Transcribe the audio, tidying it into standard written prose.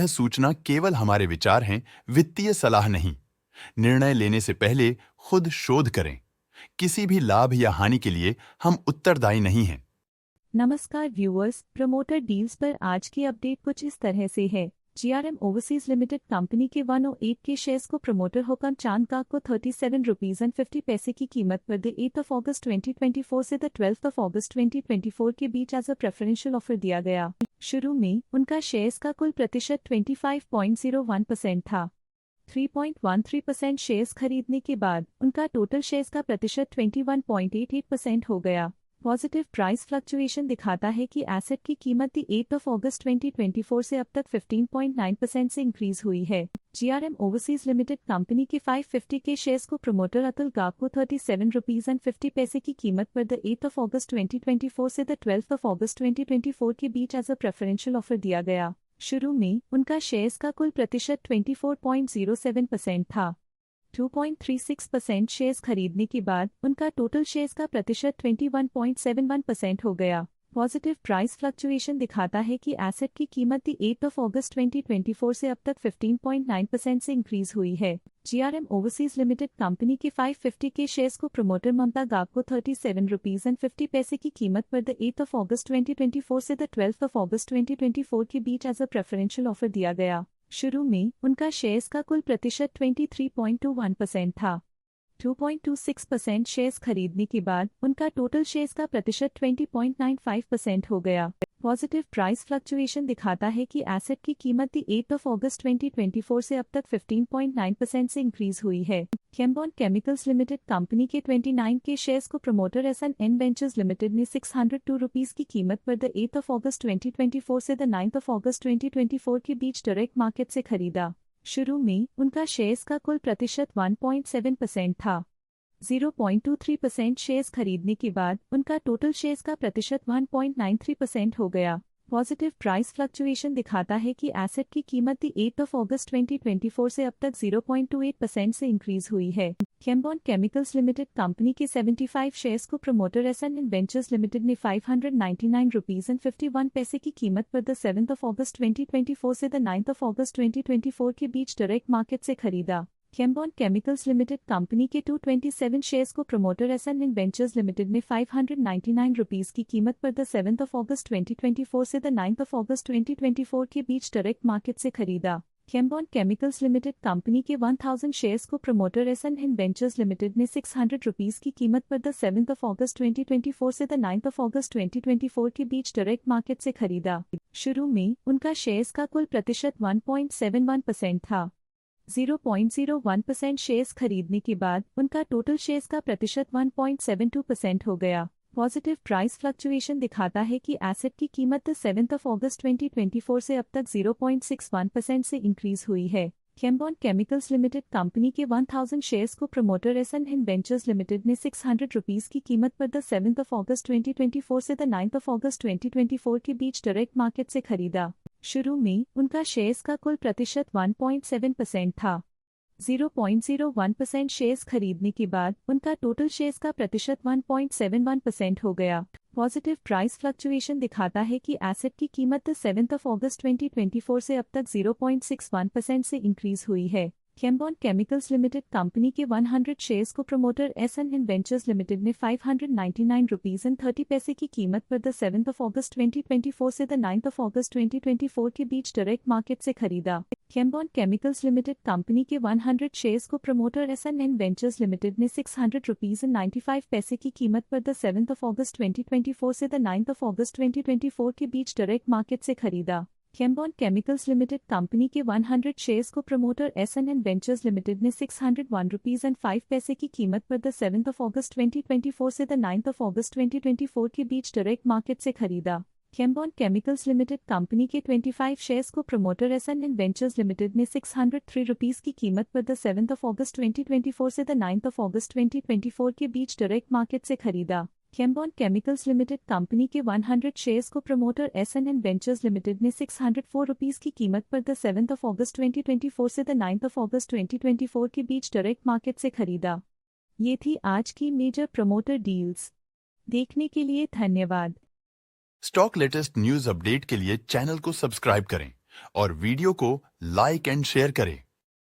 सूचना केवल हमारे विचार हैं, वित्तीय सलाह नहीं। निर्णय लेने से पहले खुद शोध करें। किसी भी लाभ या हानि के लिए हम उत्तरदायी नहीं हैं। नमस्कार व्यूअर्स, प्रमोटर डील्स पर आज की अपडेट कुछ इस तरह से है। जीआरएम ओवरसीज लिमिटेड कंपनी के 108 के शेयर्स को प्रमोटर हुकम चांद काक को 37 रुपीज एंड 50 पैसे की कीमत पर द 8 ऑफ अगस्त 2024 से द 12 ऑफ अगस्त 2024 के बीच एज अ प्रेफरेंशियल ऑफर दिया गया। शुरू में उनका शेयर्स का कुल प्रतिशत 25.01% था। 3.13% शेयर्स खरीदने के बाद उनका टोटल शेयर्स का प्रतिशत 21.88% हो गया। पॉजिटिव प्राइस फ्लक्चुएशन दिखाता है कि एसेट की कीमत 8 अगस्त 2024 से अब तक 15.9% से इंक्रीज हुई है। जीआरएम ओवरसीज लिमिटेड कंपनी के 550 के शेयर्स को प्रमोटर अतुल गाग को 37 रुपीज एंड 50 पैसे की कीमत पर द 8 अगस्त 2024 से द 12 अगस्त 2024 के बीच एज अ प्रेफरेंशियल ऑफर दिया गया। शुरू में उनका शेयर्स का कुल प्रतिशत 24.07% था। 2.36% शेयर्स खरीदने के बाद उनका टोटल शेयर्स का प्रतिशत 21.71% हो गया। पॉजिटिव प्राइस फ्लक्चुएशन दिखाता है कि एसेट की कीमत 8 अगस्त 2024 से अब तक 15.9% से इंक्रीज हुई है। जीआरएम ओवरसीज लिमिटेड कंपनी के 550 के शेयर्स को प्रमोटर ममता गाग को 37 रुपीज एंड 50 पैसे की कीमत पर द 8 अगस्त 2024 से द 12 अगस्त 2024 के बीच एज अ प्रेफरेंशियल ऑफर दिया गया। शुरू में उनका शेयर्स का कुल प्रतिशत 23.21% था। 2.26% शेयर्स खरीदने के बाद उनका टोटल शेयर्स का प्रतिशत 20.95% हो गया। पॉजिटिव प्राइस फ्लक्चुएशन दिखाता है कि एसेट की कीमत 8 अगस्त 2024 से अब तक 15.9% से इंक्रीज हुई है। केम्बॉन केमिकल्स लिमिटेड कंपनी के 29 के शेयर्स को प्रमोटर एसएन वेंचर्स लिमिटेड ने 602 रुपीज की कीमत पर द 8 अगस्त 2024 से द 9 अगस्त 2024 के बीच डायरेक्ट मार्केट से खरीदा। शुरू में उनका शेयर्स का कुल प्रतिशत 1.7% था। 0.23% शेयर्स खरीदने के बाद उनका टोटल शेयर्स का प्रतिशत 1.93% हो गया। पॉजिटिव प्राइस फ्लक्चुएशन दिखाता है कि एसेट की कीमत 8 अगस्त 2024 से अब तक 0.28% से इंक्रीज हुई है। केम्बॉन केमिकल्स लिमिटेड कंपनी के 75 शेयर्स को प्रमोटर एसएन वेंचर्स लिमिटेड ने 599 रुपीज एंड 51 पैसे की कीमत पर द 7 अगस्त 2024 से द 9 अगस्त 2024 के बीच डायरेक्ट मार्केट से खरीदा। केम्बॉन केमिकल्स लिमिटेड कंपनी के 227 शेयर्स को प्रमोटर एसएन वेंचर्स लिमिटेड ने 599 रुपीज की कीमत पर द 7 अगस्त 2024 से द 9 अगस्त 2024 के बीच डायरेक्ट मार्केट से खरीदा। केम्बॉन केमिकल्स लिमिटेड कंपनी के 1000 शेयर्स को प्रमोटर एसएन वेंचर्स लिमिटेड ने 600 रुपीज की कीमत पर द 7 अगस्त 2024 से द 9 अगस्त 2024 के बीच डायरेक्ट मार्केट से खरीदा। शुरू में उनका शेयर्स का कुल प्रतिशत 1.71% था। 0.01% शेयर्स खरीदने के बाद उनका टोटल शेयर्स का प्रतिशत 1.72% हो गया। पॉजिटिव प्राइस फ्लक्चुएशन दिखाता है कि एसेट की कीमत 7 अगस्त 2024 से अब तक 0.61% से इंक्रीज हुई है। केम्बॉन केमिकल्स लिमिटेड कंपनी के 1000 शेयर्स को प्रमोटर एसएन वेंचर्स लिमिटेड ने 600 रुपीज की कीमत पर द 7 अगस्त 2024 से द 9 अगस्त 2024 के बीच डायरेक्ट मार्केट से खरीदा। शुरू में उनका शेयर्स का कुल प्रतिशत 1.7% था। 0.01% शेयर्स खरीदने के बाद उनका टोटल शेयर्स का प्रतिशत 1.71% हो गया। पॉजिटिव प्राइस फ्लक्चुएशन दिखाता है कि एसेट की कीमत 7 अगस्त 2024 से अब तक 0.61% से इंक्रीज हुई है। केम्बॉन केमिकल्स लिमिटेड कंपनी के 100 शेयर्स को प्रमोटर एसएन वेंचर्स लिमिटेड ने 599 रुपीज एंड 30 पैसे की कीमत पर द 7 अगस्त 2024 से द 9 अगस्त 2024 के बीच डायरेक्ट मार्केट से खरीदा। केम्बॉन केमिकल्स लिमिटेड कंपनी के 100 शेयर्स को प्रमोटर एसएन वेंचर्स लिमिटेड ने 600 रुपीज एंड 95 पैसे की कीमत पर द 7 अगस्त 2024 से द 9 अगस्त 2024 के बीच डायरेक्ट मार्केट से खरीदा। केम्बॉन केमिकल्स लिमिटेड कंपनी के 100 शेयर्स को प्रमोटर एसएन वेंचर्स लिमिटेड ने 601 रुपीज एंड 5 पैसे की कीमत पर द 7 अगस्त 2024 से द 9 अगस्त 2024 के बीच डायरेक्ट मार्केट से खरीदा। केम्बॉन केमिकल्स लिमिटेड कंपनी के 25 शेयर्स को प्रमोटर एसएन वेंचर्स लिमिटेड ने 603 रुपीज की कीमत पर द 7 अगस्त 2024 से द 9 अगस्त 2024 के बीच डायरेक्ट मार्केट से खरीदा। केम्बॉन केमिकल्स लिमिटेड कंपनी के 100 शेयर्स को प्रमोटर एसएन वेंचर्स लिमिटेड ने 604 रुपीज की कीमत पर द 7 अगस्त 2024 से द 9 अगस्त 2024 के बीच डायरेक्ट मार्केट से खरीदा। ये थी आज की मेजर प्रमोटर डील्स। देखने के लिए धन्यवाद। स्टॉक लेटेस्ट न्यूज अपडेट के लिए चैनल को सब्सक्राइब करें और वीडियो को लाइक एंड शेयर करें।